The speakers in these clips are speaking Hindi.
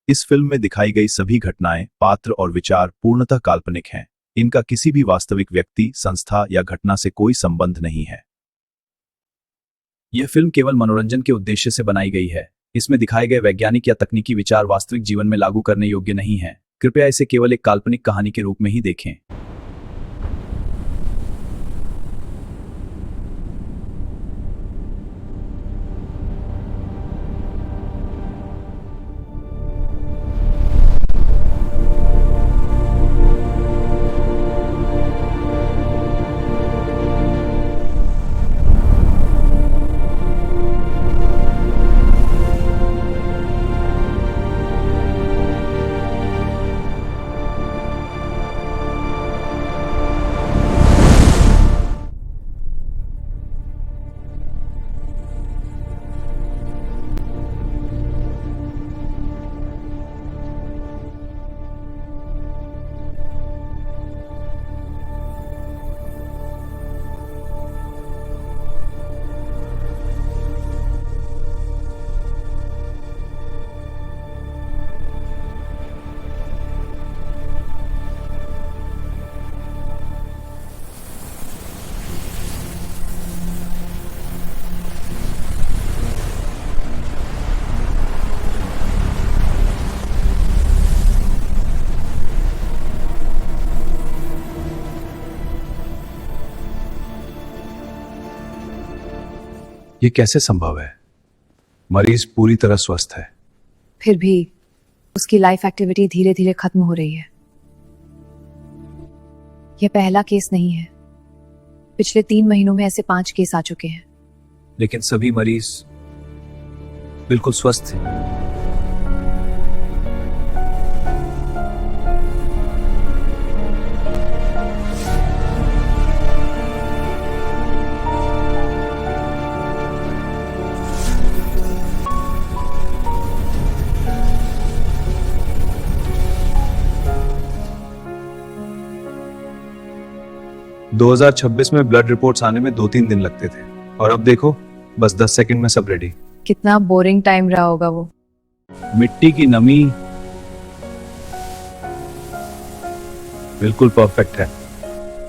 इस फिल्म में दिखाई गई सभी घटनाएं, पात्र और विचार पूर्णतः काल्पनिक हैं। इनका किसी भी वास्तविक व्यक्ति, संस्था या घटना से कोई संबंध नहीं है। यह फिल्म केवल मनोरंजन के उद्देश्य से बनाई गई है। इसमें दिखाए गए वैज्ञानिक या तकनीकी विचार वास्तविक जीवन में लागू करने योग्य नहीं है। कृपया इसे केवल एक काल्पनिक कहानी के रूप में ही देखें। ये कैसे संभव है? मरीज पूरी तरह स्वस्थ है, फिर भी उसकी लाइफ एक्टिविटी धीरे धीरे खत्म हो रही है। यह पहला केस नहीं है। पिछले 3 महीनों में ऐसे 5 केस आ चुके हैं। लेकिन सभी मरीज बिल्कुल स्वस्थ हैं। 2026 में ब्लड रिपोर्ट्स आने में 2-3 दिन लगते थे, और अब देखो बस 10 सेकंड में सब रेडी। कितना बोरिंग टाइम रहा होगा वो। मिट्टी की नमी बिल्कुल परफेक्ट है।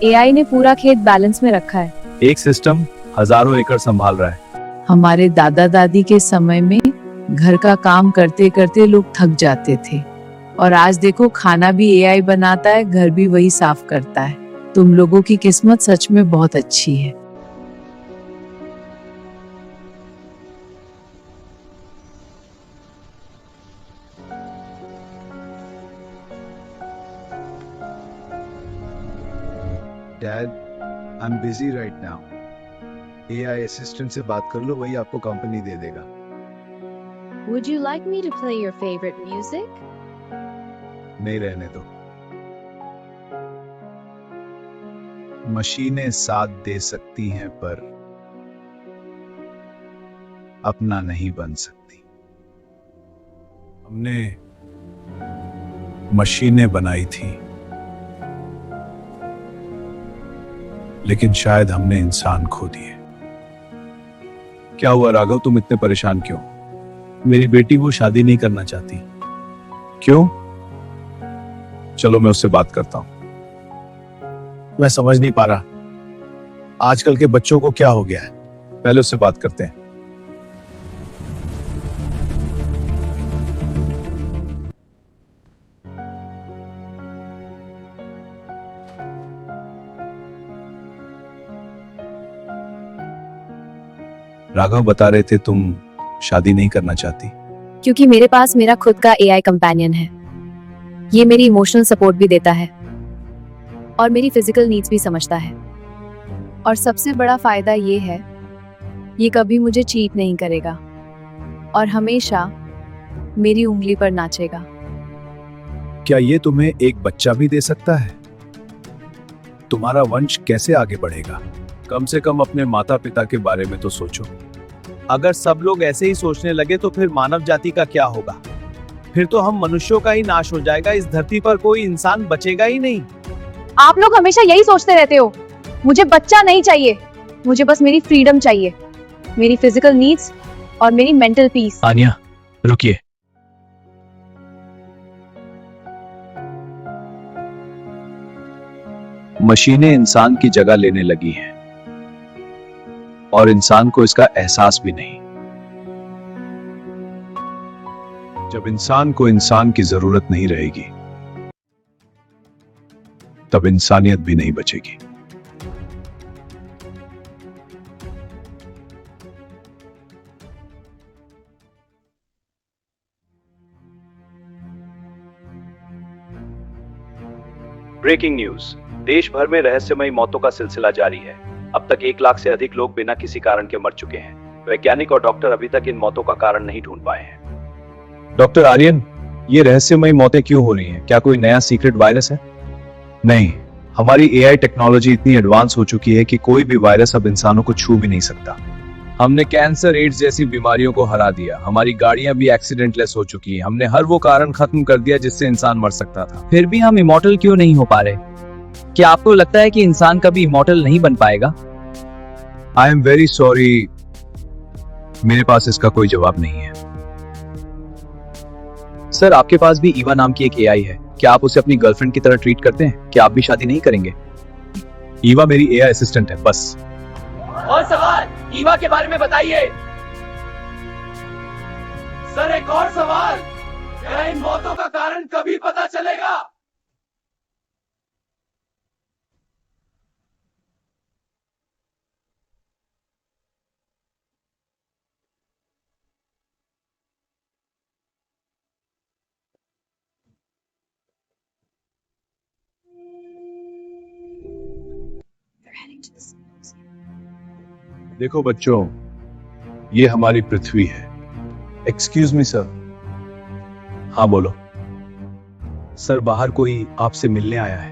एआई ने पूरा खेत बैलेंस में रखा है। एक सिस्टम हजारों एकड़ संभाल रहा है। हमारे दादा दादी के समय में घर का काम करते करते लोग थक जाते थे, और आज देखो खाना भी एआई बनाता है, घर भी वही साफ करता है। तुम लोगों की किस्मत सच में बहुत अच्छी है। Dad, I am busy right now. AI assistant से बात कर लो, वही आपको कंपनी दे देगा। Would you like me to play your favorite music? नहीं, रहने दो। मशीनें साथ दे सकती हैं पर अपना नहीं बन सकती। हमने मशीनें बनाई थी, लेकिन शायद हमने इंसान खो दिए। क्या हुआ राघव, तुम इतने परेशान क्यों? मेरी बेटी वो शादी नहीं करना चाहती। क्यों? चलो मैं उससे बात करता हूं। मैं समझ नहीं पा रहा आजकल के बच्चों को क्या हो गया है। पहले उससे बात करते हैं। राघव बता रहे थे तुम शादी नहीं करना चाहती। क्योंकि मेरे पास मेरा खुद का एआई कंपेनियन है। ये मेरी इमोशनल सपोर्ट भी देता है और मेरी फिजिकल नीड्स भी समझता है। और सबसे बड़ा फायदा ये है, ये कभी मुझे चीट नहीं करेगा और हमेशा मेरी उंगली पर नाचेगा। क्या ये तुम्हें एक बच्चा भी दे सकता है? तुम्हारा वंश कैसे आगे बढ़ेगा? कम से कम अपने माता पिता के बारे में तो सोचो। अगर सब लोग ऐसे ही सोचने लगे तो फिर मानव जाति का क्या होगा? फिर तो हम मनुष्यों का ही नाश हो जाएगा। इस धरती पर कोई इंसान बचेगा ही नहीं। आप लोग हमेशा यही सोचते रहते हो। मुझे बच्चा नहीं चाहिए, मुझे बस मेरी फ्रीडम चाहिए, मेरी फिजिकल नीड्स और मेरी मेंटल पीस। आनिया रुकिए। मशीनें इंसान की जगह लेने लगी हैं और इंसान को इसका एहसास भी नहीं। जब इंसान को इंसान की जरूरत नहीं रहेगी, तब इंसानियत भी नहीं बचेगी। ब्रेकिंग न्यूज, देश भर में रहस्यमयी मौतों का सिलसिला जारी है। अब तक 1 लाख से अधिक लोग बिना किसी कारण के मर चुके हैं। वैज्ञानिक और डॉक्टर अभी तक इन मौतों का कारण नहीं ढूंढ पाए हैं। डॉक्टर आर्यन, ये रहस्यमयी मौतें क्यों हो रही हैं? क्या कोई नया सीक्रेट वायरस है? नहीं, हमारी एआई टेक्नोलॉजी इतनी एडवांस हो चुकी है कि कोई भी वायरस अब इंसानों को छू भी नहीं सकता। हमने कैंसर, एड्स जैसी बीमारियों को हरा दिया। हमारी गाड़ियां भी एक्सीडेंटलेस हो चुकी हैं। हमने हर वो कारण खत्म कर दिया जिससे इंसान मर सकता था। फिर भी हम इमॉर्टल क्यों नहीं हो पा रहे? क्या आपको लगता है कि इंसान कभी इमॉर्टल नहीं बन पाएगा? आई एम वेरी सॉरी, मेरे पास इसका कोई जवाब नहीं है। सर, आपके पास भी ईवा नाम की एक एआई है। क्या आप उसे अपनी गर्लफ्रेंड की तरह ट्रीट करते हैं? क्या आप भी शादी नहीं करेंगे? ईवा मेरी एआई असिस्टेंट है, बस। और सवाल ईवा के बारे में बताइए। सर, एक और सवाल, क्या इन मौतों का कारण कभी पता चलेगा? देखो बच्चों, ये हमारी पृथ्वी है। Excuse me sir. हाँ बोलो। सर, बाहर कोई आपसे मिलने आया है।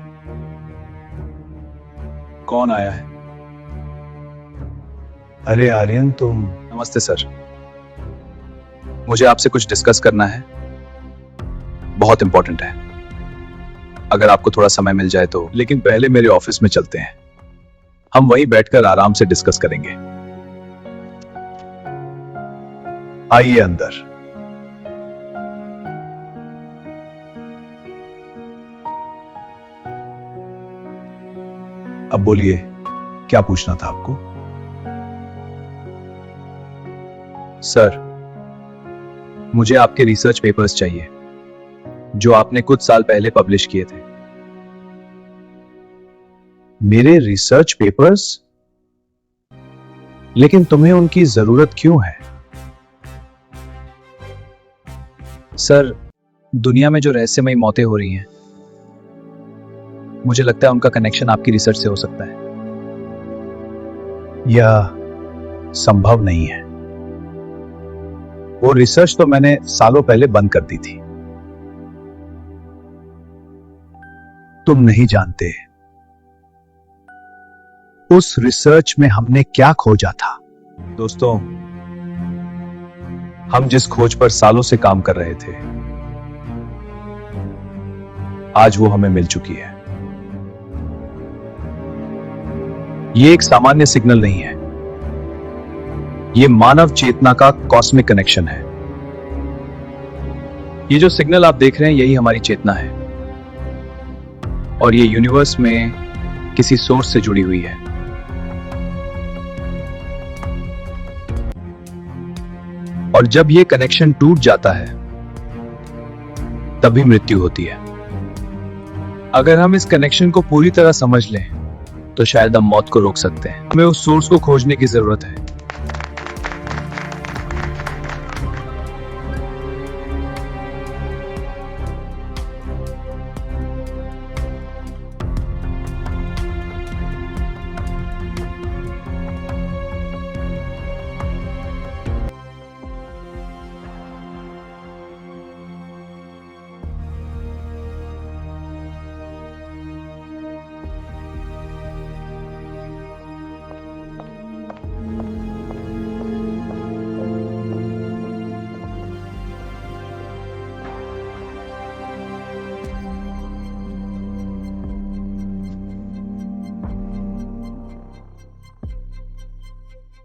कौन आया है? अरे आर्यन, तुम। नमस्ते सर, मुझे आपसे कुछ डिस्कस करना है, बहुत इंपॉर्टेंट है। अगर आपको थोड़ा समय मिल जाए तो। लेकिन पहले मेरे ऑफिस में चलते हैं, हम वहीं बैठकर आराम से डिस्कस करेंगे। आइए अंदर। अब बोलिए, क्या पूछना था आपको? सर, मुझे आपके रिसर्च पेपर्स चाहिए जो आपने कुछ साल पहले पब्लिश किए थे। मेरे रिसर्च पेपर्स? लेकिन तुम्हें उनकी जरूरत क्यों है? सर, दुनिया में जो रहस्यमयी मौतें हो रही हैं, मुझे लगता है उनका कनेक्शन आपकी रिसर्च से हो सकता है। यह संभव नहीं है। वो रिसर्च तो मैंने सालों पहले बंद कर दी थी। तुम नहीं जानते उस रिसर्च में हमने क्या खोजा था। दोस्तों, हम जिस खोज पर सालों से काम कर रहे थे, आज वो हमें मिल चुकी है। ये एक सामान्य सिग्नल नहीं है, ये मानव चेतना का कॉस्मिक कनेक्शन है। ये जो सिग्नल आप देख रहे हैं, यही हमारी चेतना है और ये यूनिवर्स में किसी सोर्स से जुड़ी हुई है। और जब ये कनेक्शन टूट जाता है, तभी मृत्यु होती है। अगर हम इस कनेक्शन को पूरी तरह समझ लें, तो शायद हम मौत को रोक सकते हैं। हमें उस सोर्स को खोजने की जरूरत है।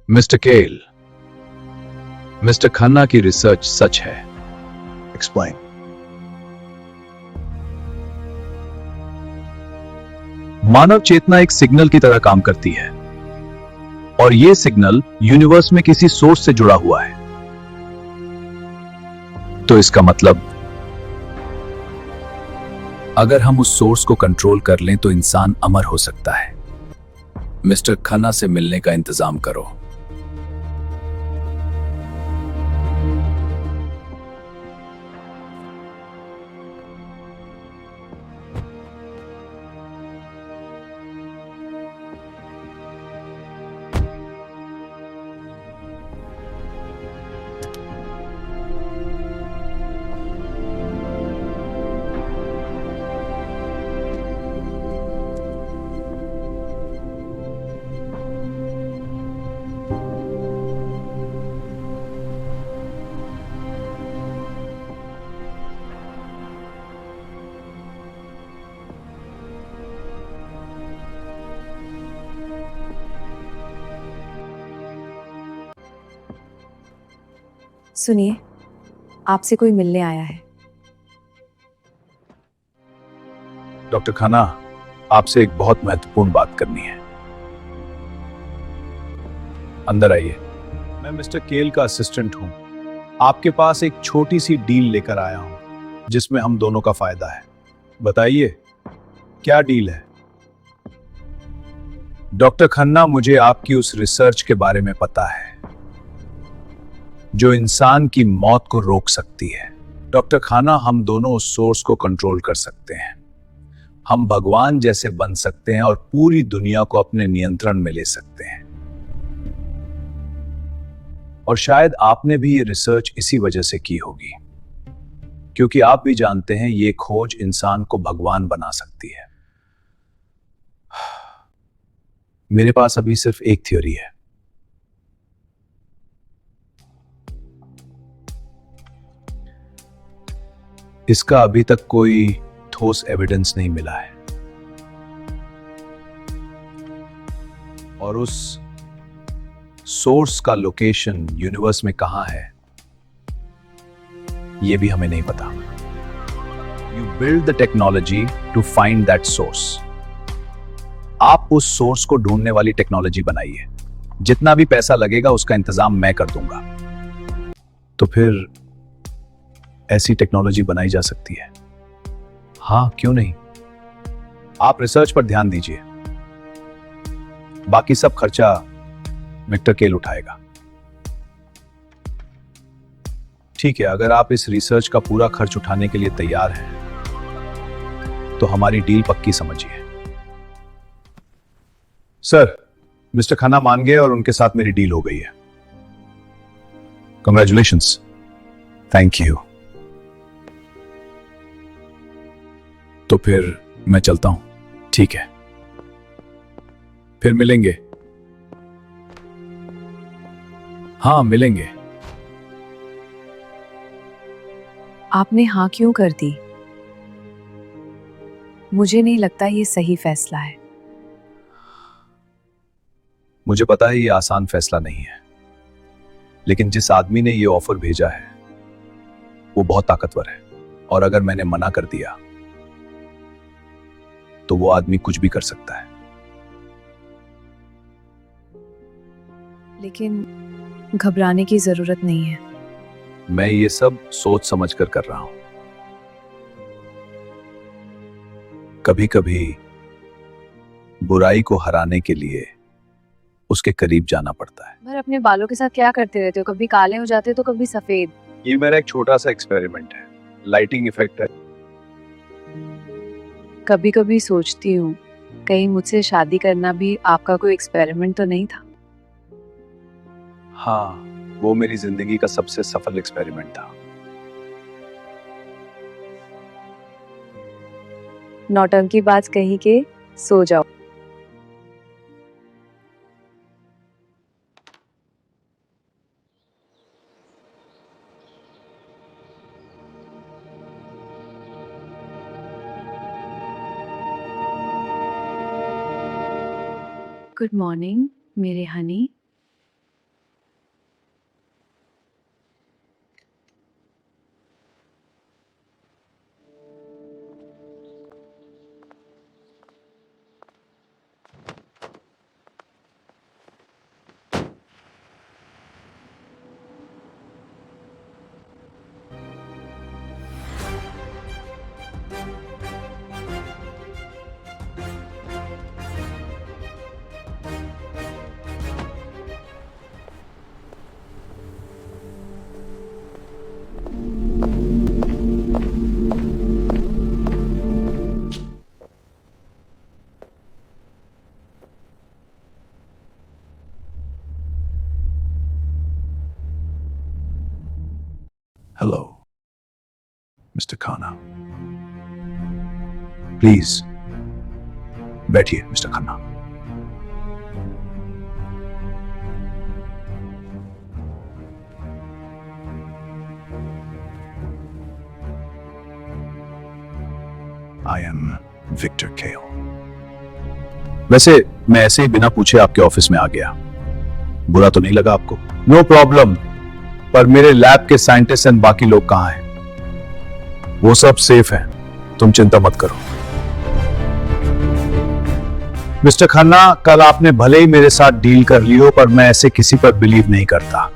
मिस्टर केल, मिस्टर खन्ना की रिसर्च सच है। एक्सप्लेन। मानव चेतना एक सिग्नल की तरह काम करती है और यह सिग्नल यूनिवर्स में किसी सोर्स से जुड़ा हुआ है। तो इसका मतलब अगर हम उस सोर्स को कंट्रोल कर लें तो इंसान अमर हो सकता है। मिस्टर खन्ना से मिलने का इंतजाम करो। सुनिए, आपसे कोई मिलने आया है। डॉक्टर खन्ना, आपसे एक बहुत महत्वपूर्ण बात करनी है। अंदर आइए। मैं मिस्टर केल का असिस्टेंट हूं। आपके पास एक छोटी सी डील लेकर आया हूं जिसमें हम दोनों का फायदा है। बताइए, क्या डील है? डॉक्टर खन्ना, मुझे आपकी उस रिसर्च के बारे में पता है जो इंसान की मौत को रोक सकती है। डॉक्टर खन्ना, हम दोनों उस सोर्स को कंट्रोल कर सकते हैं। हम भगवान जैसे बन सकते हैं और पूरी दुनिया को अपने नियंत्रण में ले सकते हैं। और शायद आपने भी ये रिसर्च इसी वजह से की होगी, क्योंकि आप भी जानते हैं ये खोज इंसान को भगवान बना सकती है। मेरे पास अभी सिर्फ एक थ्योरी है। इसका अभी तक कोई ठोस एविडेंस नहीं मिला है और उस सोर्स का लोकेशन यूनिवर्स में कहां है यह भी हमें नहीं पता। You build the technology to find that source. आप उस सोर्स को ढूंढने वाली टेक्नोलॉजी बनाइए। जितना भी पैसा लगेगा उसका इंतजाम मैं कर दूंगा। तो फिर ऐसी टेक्नोलॉजी बनाई जा सकती है। हाँ, क्यों नहीं। आप रिसर्च पर ध्यान दीजिए, बाकी सब खर्चा मिस्टर केल उठाएगा। ठीक है, अगर आप इस रिसर्च का पूरा खर्च उठाने के लिए तैयार हैं तो हमारी डील पक्की समझिए। सर, मिस्टर खन्ना मान गए और उनके साथ मेरी डील हो गई है। कंग्रेचुलेशंस। Thank you. तो फिर मैं चलता हूं। ठीक है, फिर मिलेंगे। हाँ, मिलेंगे। आपने हाँ क्यों कर दी? मुझे नहीं लगता ये सही फैसला है। मुझे पता है ये आसान फैसला नहीं है, लेकिन जिस आदमी ने ये ऑफर भेजा है वो बहुत ताकतवर है और अगर मैंने मना कर दिया तो वो आदमी कुछ भी कर सकता है। लेकिन घबराने की जरूरत नहीं है। मैं ये सब सोच समझ कर रहा हूं। कभी कभी बुराई को हराने के लिए उसके करीब जाना पड़ता है। पर अपने बालों के साथ क्या करते रहते हो? कभी काले हो जाते हो तो कभी सफेद। ये मेरा एक छोटा सा एक्सपेरिमेंट है, लाइटिंग इफेक्ट है। कभी कभी सोचती हूँ कहीं मुझसे शादी करना भी आपका कोई एक्सपेरिमेंट तो नहीं था। हाँ, वो मेरी जिंदगी का सबसे सफल एक्सपेरिमेंट था। नौटंकी बात कही के सो जाओ। गुड मॉर्निंग मेरे हनी। मिस्टर खन्ना, प्लीज बैठिए mister Khanna. I am Victor Kell. वैसे मैं ऐसे ही बिना पूछे आपके ऑफिस में आ गया, बुरा तो नहीं लगा आपको? नो प्रॉब्लम, पर मेरे लैब के साइंटिस्ट एंड बाकी लोग कहां हैं? वो सब सेफ हैं, तुम चिंता मत करो। मिस्टर खन्ना, कल आपने भले ही मेरे साथ डील कर ली हो, पर मैं ऐसे किसी पर बिलीव नहीं करता।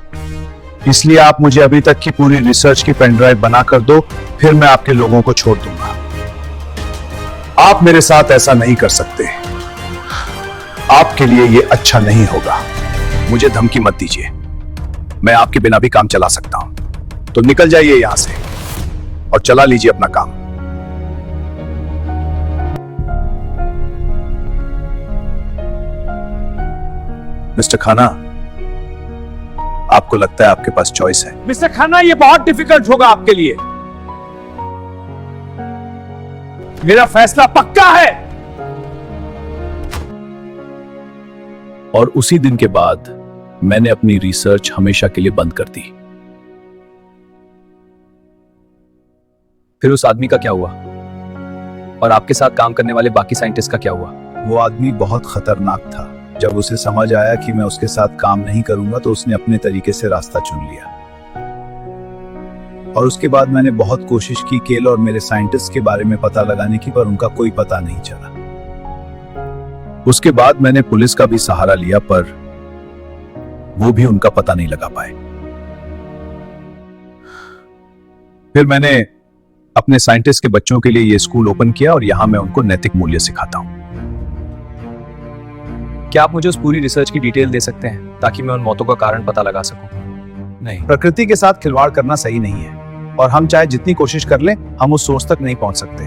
इसलिए आप मुझे अभी तक की पूरी रिसर्च की पेन ड्राइव बना कर दो, फिर मैं आपके लोगों को छोड़ दूंगा। आप मेरे साथ ऐसा नहीं कर सकते, आपके लिए यह अच्छा नहीं होगा। मुझे धमकी मत दीजिए, मैं आपके बिना भी काम चला सकता हूं। तो निकल जाइए यहां से और चला लीजिए अपना काम। मिस्टर खन्ना, आपको लगता है आपके पास चॉइस है? मिस्टर खन्ना, ये बहुत डिफिकल्ट होगा आपके लिए। मेरा फैसला पक्का है। और उसी दिन के बाद मैंने अपनी रिसर्च हमेशा के लिए बंद कर दी। फिर उस आदमी का क्या हुआ? और आपके साथ काम करने वाले बाकी साइंटिस्ट का क्या हुआ? वो आदमी बहुत खतरनाक था। जब उसे समझ आया कि मैं उसके साथ काम नहीं करूंगा तो उसने अपने तरीके से रास्ता चुन लिया। और उसके बाद मैंने बहुत कोशिश की केल और मेरे साइंटिस्ट के बारे में पता लगाने की, पर उनका कोई पता नहीं चला। उसके बाद मैंने पुलिस का भी सहारा लिया, पर वो भी उनका पता नहीं लगा पाए। फिर मैंने अपने साइंटिस्ट के बच्चों के लिए यह स्कूल ओपन किया और यहां मैं उनको नैतिक मूल्य सिखाता हूं। क्या आप मुझे उस पूरी रिसर्च की डिटेल दे सकते हैं ताकि मैं उन मौतों का कारण पता लगा सकूं? नहीं, प्रकृति के साथ खिलवाड़ करना सही नहीं है, और हम चाहे जितनी कोशिश कर लें, हम उस सोच तक नहीं पहुंच सकते।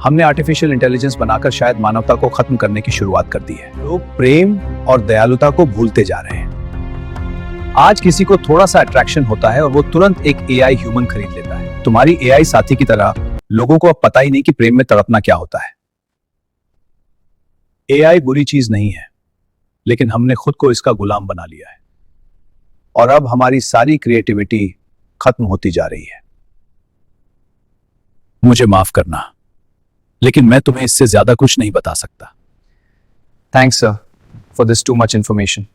हमने आर्टिफिशियल इंटेलिजेंस बनाकर शायद मानवता को खत्म करने की शुरुआत कर दी है। लोग प्रेम और दयालुता को भूलते जा रहे हैं। आज किसी को थोड़ा सा अट्रैक्शन होता है और वो तुरंत एक एआई ह्यूमन खरीद लेता है। तुम्हारी एआई साथी की तरह लोगों को अब पता ही नहीं कि प्रेम में तड़पना क्या होता है। एआई बुरी चीज नहीं है, लेकिन हमने खुद को इसका गुलाम बना लिया है, और अब हमारी सारी क्रिएटिविटी खत्म होती जा रही है। मुझे माफ करना, लेकिन मैं तुम्हें इससे ज्यादा कुछ नहीं बता सकता। Thanks sir for this too much information.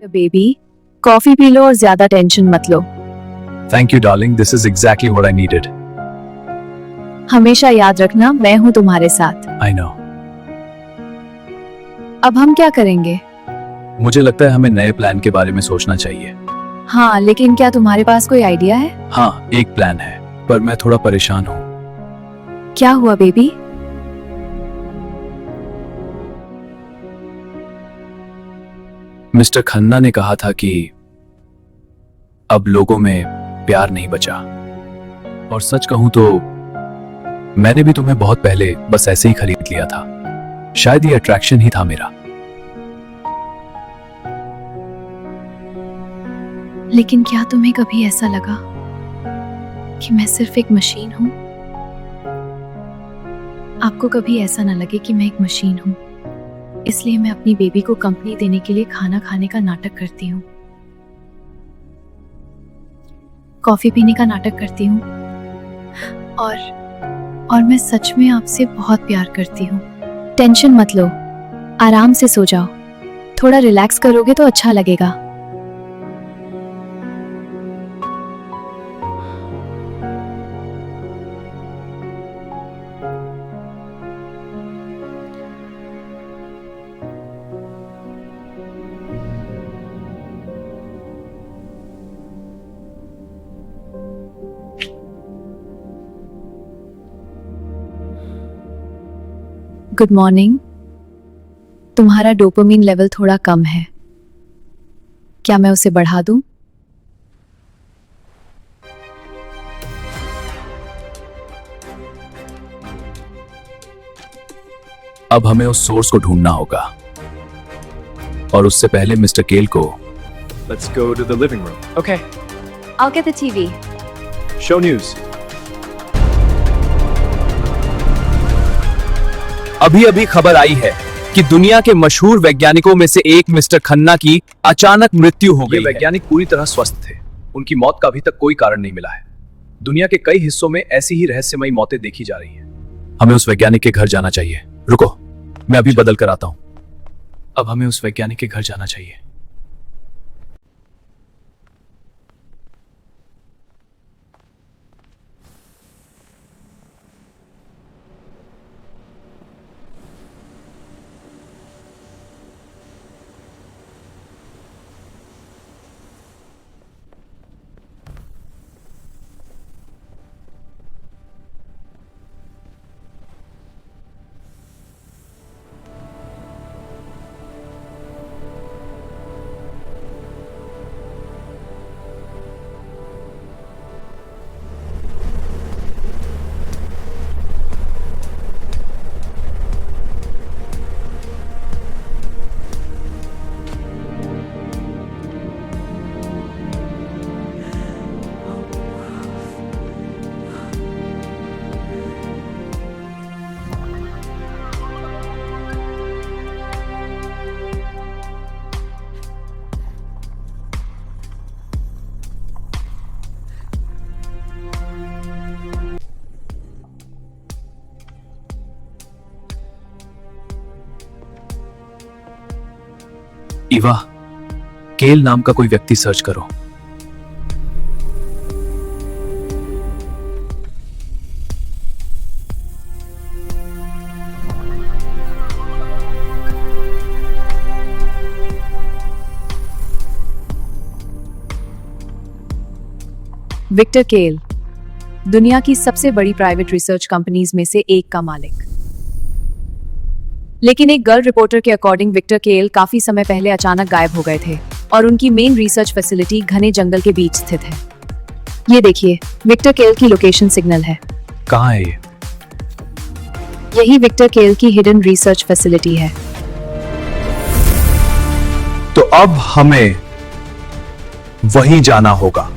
Baby, coffee पी लो और ज्यादा टेंशन मत लो। Thank you darling, this is exactly what I needed. हमेशा याद रखना, मैं हूं तुम्हारे साथ। I know. अब हम क्या करेंगे? मुझे लगता है हमें नए प्लान के बारे में सोचना चाहिए। हाँ, लेकिन क्या तुम्हारे पास कोई आइडिया है? हाँ, एक प्लान है, पर मैं थोड़ा परेशान हूँ। क्या हुआ बेबी? मिस्टर खन्ना ने कहा था कि अब लोगों में प्यार नहीं बचा, और सच कहूं तो मैंने भी तुम्हें बहुत पहले बस ऐसे ही खरीद लिया था। शायद ये अट्रैक्शन ही था मेरा। लेकिन क्या तुम्हें कभी ऐसा लगा कि मैं सिर्फ एक मशीन हूं? आपको कभी ऐसा ना लगे कि मैं एक मशीन हूं, इसलिए मैं अपनी बेबी को कंपनी देने के लिए खाना खाने का नाटक करती हूँ, कॉफी पीने का नाटक करती हूँ, और मैं सच में आपसे बहुत प्यार करती हूँ। टेंशन मत लो, आराम से सो जाओ। थोड़ा रिलैक्स करोगे तो अच्छा लगेगा। Good morning. तुम्हारा डोपामिन लेवल थोड़ा कम है, क्या मैं उसे बढ़ा दूं? अब हमें उस सोर्स को ढूंढना होगा और उससे पहले मिस्टर केल को Let's go to the living room. Okay, I'll get the TV. Show news. अभी अभी खबर आई है कि दुनिया के मशहूर वैज्ञानिकों में से एक मिस्टर खन्ना की अचानक मृत्यु हो गई। ये वैज्ञानिक पूरी तरह स्वस्थ थे। उनकी मौत का अभी तक कोई कारण नहीं मिला है। दुनिया के कई हिस्सों में ऐसी ही रहस्यमयी मौतें देखी जा रही हैं। हमें उस वैज्ञानिक के घर जाना चाहिए। रुको, मैं अभी बदल कर आता हूं। अब हमें उस वैज्ञानिक के घर जाना चाहिए। इवा, केल नाम का कोई व्यक्ति सर्च करो। विक्टर केल, दुनिया की सबसे बड़ी प्राइवेट रिसर्च कंपनीज में से एक का मालिक। लेकिन एक गर्ल रिपोर्टर के अकॉर्डिंग विक्टर केल काफी समय पहले अचानक गायब हो गए थे और उनकी मेन रिसर्च फैसिलिटी घने जंगल के बीच स्थित है। ये देखिए, विक्टर केल की लोकेशन सिग्नल है। कहाँ है ये? यही विक्टर केल की हिडन रिसर्च फैसिलिटी है। तो अब हमें वहीं जाना होगा।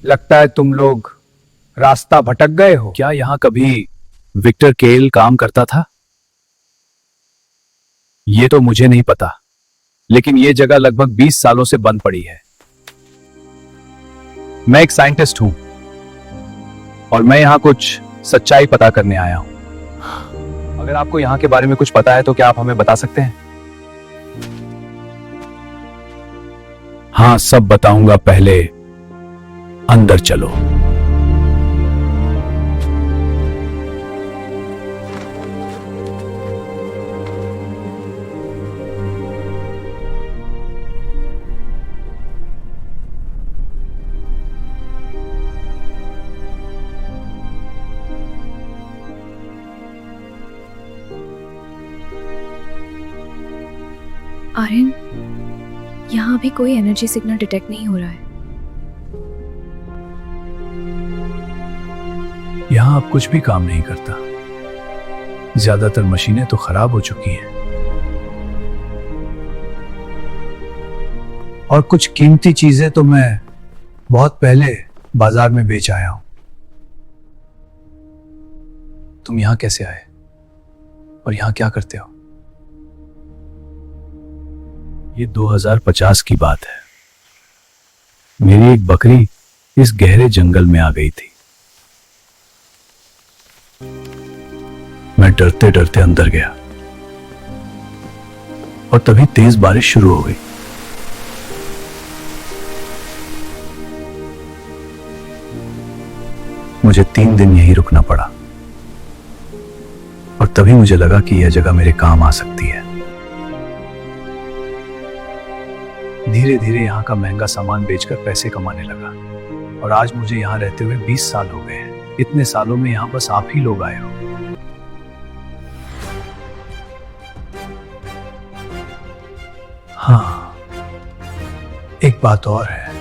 लगता है तुम लोग रास्ता भटक गए हो। क्या यहां कभी विक्टर केल काम करता था? ये तो मुझे नहीं पता, लेकिन ये जगह लगभग 20 सालों से बंद पड़ी है। मैं एक साइंटिस्ट हूं और मैं यहां कुछ सच्चाई पता करने आया हूं। अगर आपको यहां के बारे में कुछ पता है तो क्या आप हमें बता सकते हैं? हाँ, सब बताऊंगा, पहले अंदर चलो। आर्यन, यहाँ भी कोई एनर्जी सिग्नल डिटेक्ट नहीं हो रहा है। यहां अब कुछ भी काम नहीं करता। ज्यादातर मशीनें तो खराब हो चुकी हैं और कुछ कीमती चीजें तो मैं बहुत पहले बाजार में बेच आया हूं। तुम यहां कैसे आए और यहां क्या करते हो? ये 2050 की बात है। मेरी एक बकरी इस गहरे जंगल में आ गई थी। मैं डरते डरते अंदर गया और तभी तेज बारिश शुरू हो गई। मुझे 3 दिन यहीं रुकना पड़ा और तभी मुझे लगा कि यह जगह मेरे काम आ सकती है। धीरे धीरे यहां का महंगा सामान बेचकर पैसे कमाने लगा और आज मुझे यहां रहते हुए 20 साल हो गए हैं। इतने सालों में यहां बस आप ही लोग आए हो। हाँ, एक बात और है।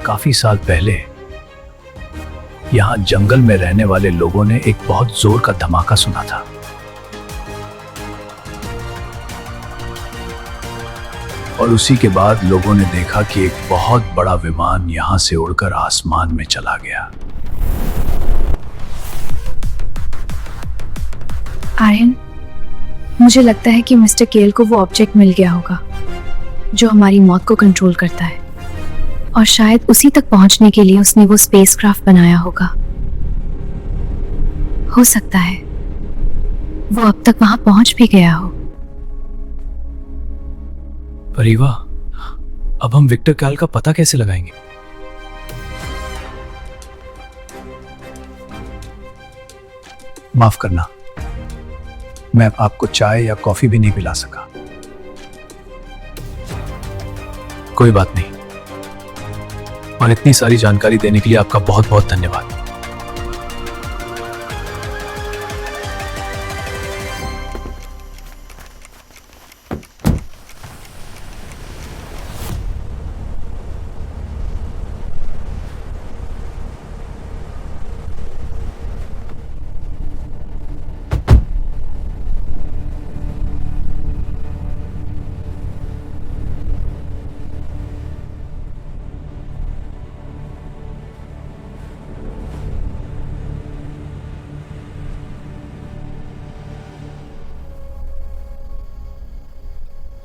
काफी साल पहले यहां जंगल में रहने वाले लोगों ने एक बहुत जोर का धमाका सुना था। और उसी के बाद लोगों ने देखा कि एक बहुत बड़ा विमान यहां से उड़कर आसमान में चला गया। आर्यन, मुझे लगता है कि मिस्टर केल को वो ऑब्जेक्ट मिल गया होगा जो हमारी मौत को कंट्रोल करता है, और शायद उसी तक पहुंचने के लिए उसने वो स्पेसक्राफ्ट बनाया होगा। हो सकता है वो अब तक वहां पहुंच भी गया हो। परिवा, अब हम विक्टर कैल का पता कैसे लगाएंगे? माफ करना, मैं आपको चाय या कॉफी भी नहीं पिला सका। कोई बात नहीं, और इतनी सारी जानकारी देने के लिए आपका बहुत बहुत धन्यवाद।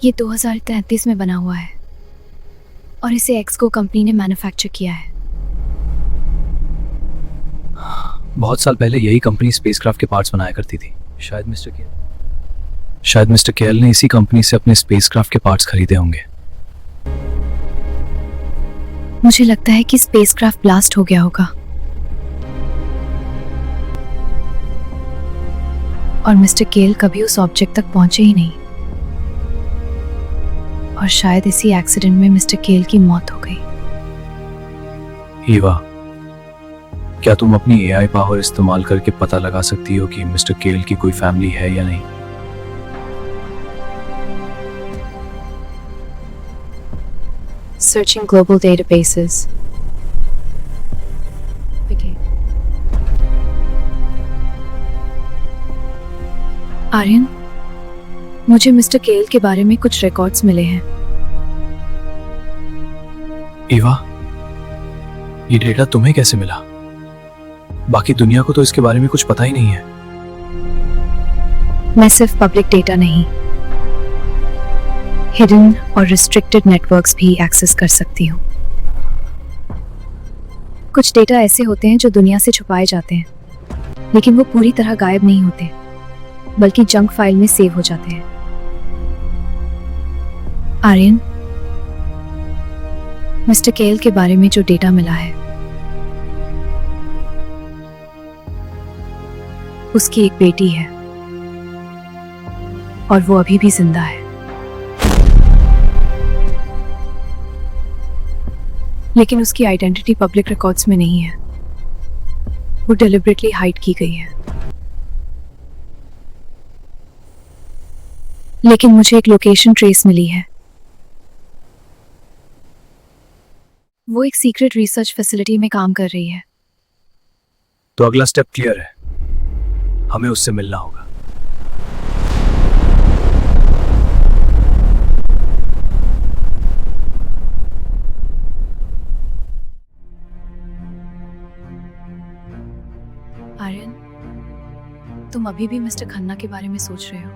ये 2033 में बना हुआ है और इसे एक्सको कंपनी ने मैन्युफैक्चर किया है। बहुत साल पहले यही कंपनी स्पेसक्राफ्ट के पार्ट्स बनाया करती थी। शायद मिस्टर केल ने इसी कंपनी से अपने स्पेसक्राफ्ट के पार्ट्स खरीदे होंगे। मुझे लगता है कि स्पेसक्राफ्ट ब्लास्ट हो गया होगा और मिस्टर केल कभी उस ऑब्जेक्ट तक पहुंचे ही नहीं, और शायद इसी एक्सीडेंट में मिस्टर केल की मौत हो गई। ईवा, क्या तुम अपनी एआई पावर इस्तेमाल करके पता लगा सकती हो कि मिस्टर केल की कोई फैमिली है या नहीं? Searching global databases. Okay. Aryan, मुझे मिस्टर केल के बारे में कुछ रिकॉर्ड्स मिले हैं। ईवा, ये डेटा तुम्हें कैसे मिला? बाकी दुनिया को तो इसके बारे में कुछ पता ही नहीं है। मैं सिर्फ पब्लिक डेटा नहीं, हिडन और रिस्ट्रिक्टेड नेटवर्क्स भी एक्सेस कर सकती हूँ। कुछ डेटा ऐसे होते हैं जो दुनिया से छुपाए जाते हैं, लेकिन वो पूरी तरह गायब नहीं होते, बल्कि जंक फाइल में सेव हो जाते हैं। आर्यन, मिस्टर केल के बारे में जो डेटा मिला है, उसकी एक बेटी है और वो अभी भी जिंदा है। लेकिन उसकी आइडेंटिटी पब्लिक रिकॉर्ड्स में नहीं है, वो डिलिबरेटली हाइड की गई है। लेकिन मुझे एक लोकेशन ट्रेस मिली है। वो एक सीक्रेट रिसर्च फैसिलिटी में काम कर रही है। तो अगला स्टेप क्लियर है। हमें उससे मिलना होगा। आर्यन, तुम अभी भी मिस्टर खन्ना के बारे में सोच रहे हो?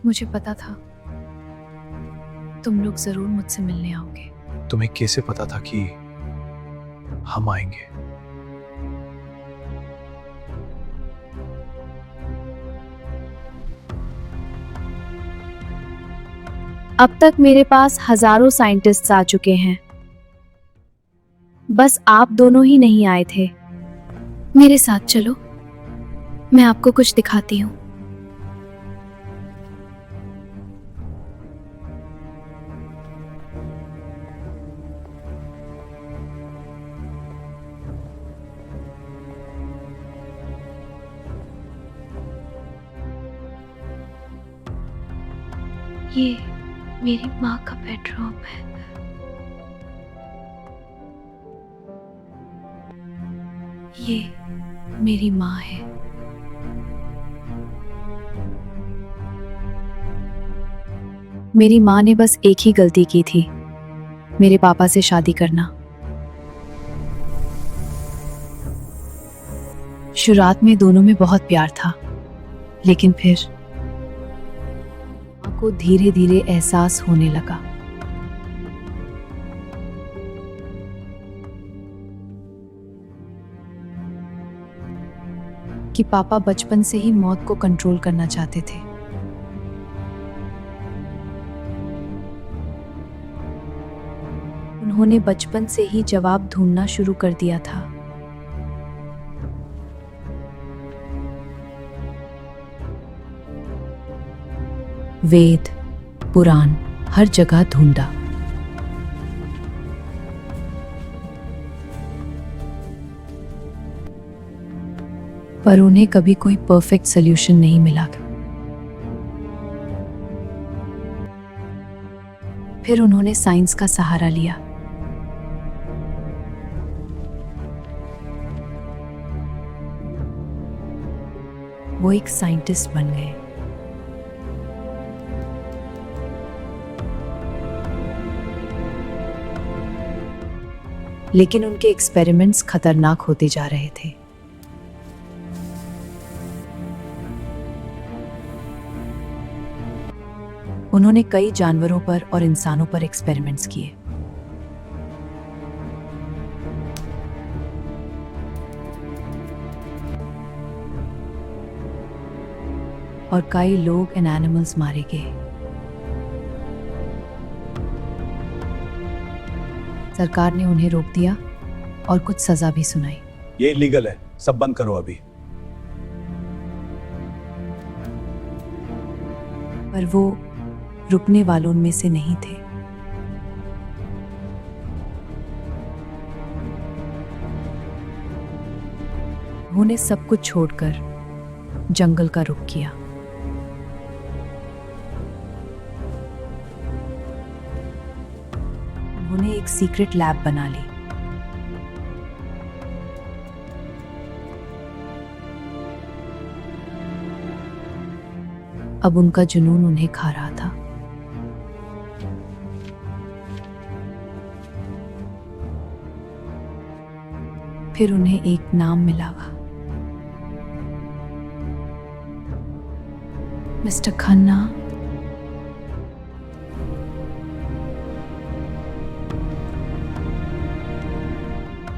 मुझे पता था तुम लोग जरूर मुझसे मिलने आओगे। तुम्हें कैसे पता था कि हम आएंगे? अब तक मेरे पास हजारों साइंटिस्ट्स आ चुके हैं, बस आप दोनों ही नहीं आए थे। मेरे साथ चलो, मैं आपको कुछ दिखाती हूँ। ये मेरी माँ का बेडरूम है। ये मेरी माँ है। मेरी माँ ने बस एक ही गलती की थी, मेरे पापा से शादी करना। शुरुआत में दोनों में बहुत प्यार था, लेकिन फिर को धीरे धीरे एहसास होने लगा कि पापा बचपन से ही मौत को कंट्रोल करना चाहते थे। उन्होंने बचपन से ही जवाब ढूंढना शुरू कर दिया था। वेद, पुराण, हर जगह ढूंढा, पर उन्हें कभी कोई परफेक्ट सॉल्यूशन नहीं मिला। फिर उन्होंने साइंस का सहारा लिया। वो एक साइंटिस्ट बन गए। लेकिन उनके एक्सपेरिमेंट्स खतरनाक होते जा रहे थे। उन्होंने कई जानवरों पर और इंसानों पर एक्सपेरिमेंट्स किए। और कई लोग एंड एनिमल्स मारे गए। सरकार ने उन्हें रोक दिया और कुछ सजा भी सुनाई। ये इलीगल है, सब बंद करो अभी। पर वो रुकने वालों में से नहीं थे। उन्होंने सब कुछ छोड़कर जंगल का रुख किया। उन्होंने एक सीक्रेट लैब बना ली। अब उनका जुनून उन्हें खा रहा था। फिर उन्हें एक नाम मिला, मिस्टर खन्ना।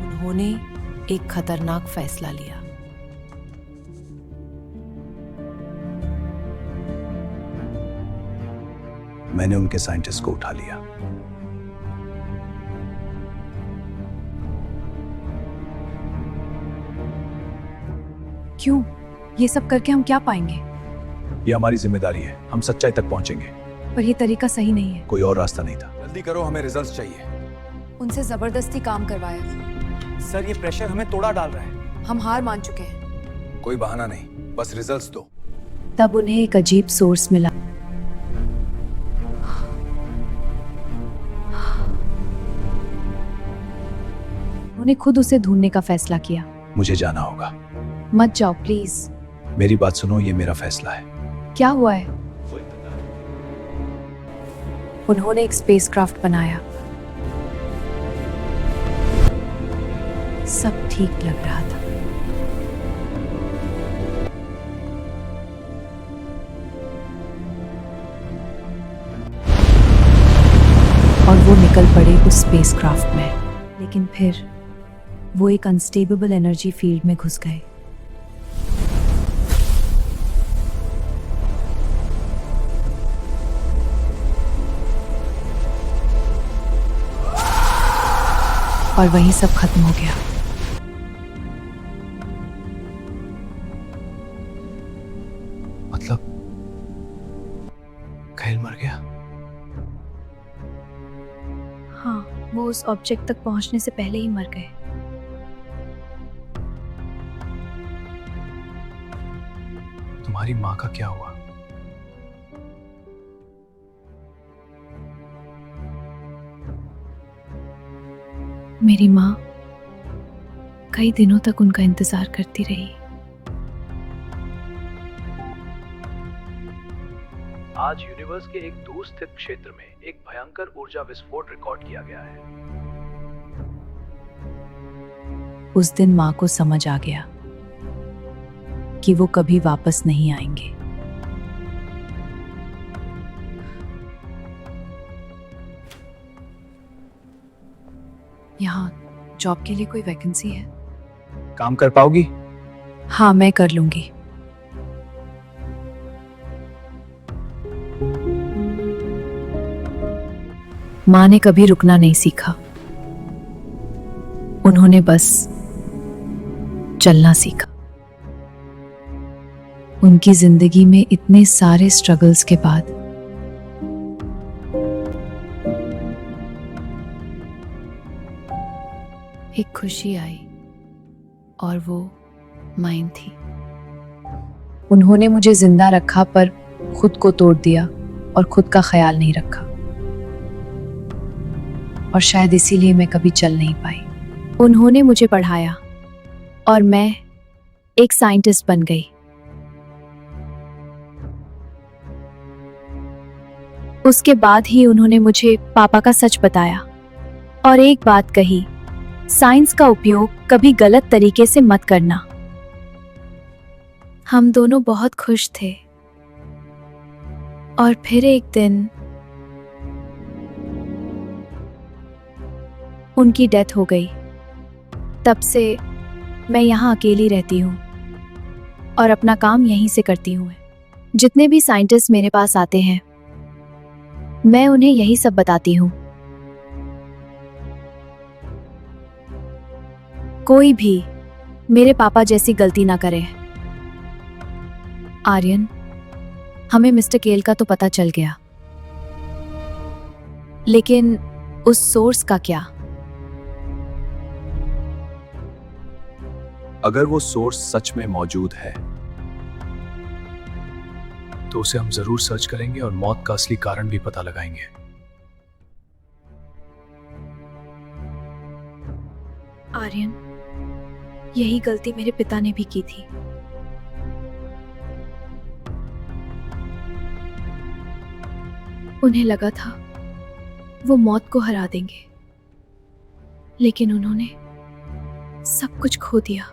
उन्होंने एक खतरनाक फैसला लिया। मैंने उनके साइंटिस्ट को उठा लिया। क्यों? ये सब करके हम क्या पाएंगे? ये हमारी जिम्मेदारी है, हम सच्चाई तक पहुंचेंगे। पर ये तरीका सही नहीं है। कोई और रास्ता नहीं था। जल्दी करो, हमें रिजल्ट्स चाहिए। उनसे जबरदस्ती काम करवाया। सर, ये प्रेशर हमें तोड़ा डाल रहा है। हम हार मान चुके हैं। कोई बहाना नहीं, बस रिजल्ट्स दो। तब उन्हें एक अजीब सोर्स मिला। उन्होंने खुद उसे ढूंढने का फैसला किया। मुझे जाना होगा। मत जाओ प्लीज। मेरी बात सुनो, ये मेरा फैसला है। क्या हुआ है? उन्होंने एक स्पेसक्राफ्ट बनाया। सब ठीक लग रहा था। और वो निकल पड़े उस स्पेसक्राफ्ट में। लेकिन फिर वो एक अनस्टेबल एनर्जी फील्ड में घुस गए। और वहीं सब खत्म हो गया। मतलब कहेल मर गया? हाँ, वो उस ऑब्जेक्ट तक पहुंचने से पहले ही मर गए। तुम्हारी माँ का क्या हुआ? मेरी माँ कई दिनों तक उनका इंतजार करती रही। आज यूनिवर्स के एक दूर स्थित क्षेत्र में एक भयंकर ऊर्जा विस्फोट रिकॉर्ड किया गया है। उस दिन माँ को समझ आ गया कि वो कभी वापस नहीं आएंगे। यहाँ जॉब के लिए कोई वैकेंसी है? काम कर पाओगी? हाँ, मैं कर लूंगी। माँ ने कभी रुकना नहीं सीखा। उन्होंने बस चलना सीखा। उनकी जिंदगी में इतने सारे स्ट्रगल्स के बाद एक खुशी आई और वो माइन थी। उन्होंने मुझे जिंदा रखा पर खुद को तोड़ दिया और खुद का ख्याल नहीं रखा। और शायद इसीलिए मैं कभी चल नहीं पाई। उन्होंने मुझे पढ़ाया और मैं एक साइंटिस्ट बन गई। उसके बाद ही उन्होंने मुझे पापा का सच बताया और एक बात कही, साइंस का उपयोग कभी गलत तरीके से मत करना। हम दोनों बहुत खुश थे और फिर एक दिन उनकी डेथ हो गई। तब से मैं यहाँ अकेली रहती हूँ और अपना काम यहीं से करती हूँ। जितने भी साइंटिस्ट मेरे पास आते हैं मैं उन्हें यही सब बताती हूँ। कोई भी मेरे पापा जैसी गलती ना करे। आर्यन, हमें मिस्टर केल का तो पता चल गया, लेकिन उस सोर्स का क्या? अगर वो सोर्स सच में मौजूद है तो उसे हम जरूर सर्च करेंगे और मौत का असली कारण भी पता लगाएंगे। आर्यन, यही गलती मेरे पिता ने भी की थी। उन्हें लगा था वो मौत को हरा देंगे, लेकिन उन्होंने सब कुछ खो दिया।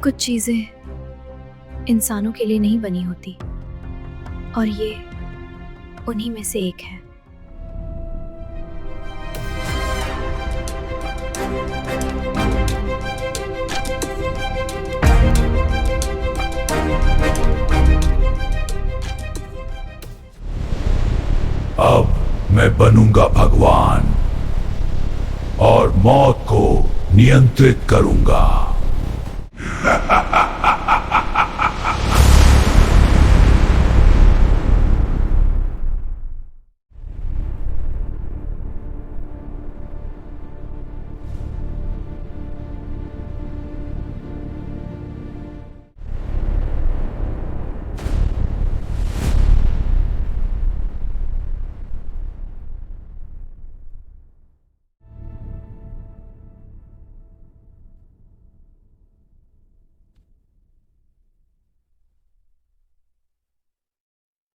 कुछ चीजें इंसानों के लिए नहीं बनी होती और ये उन्हीं में से एक है। अब मैं बनूंगा भगवान और मौत को नियंत्रित करूंगा।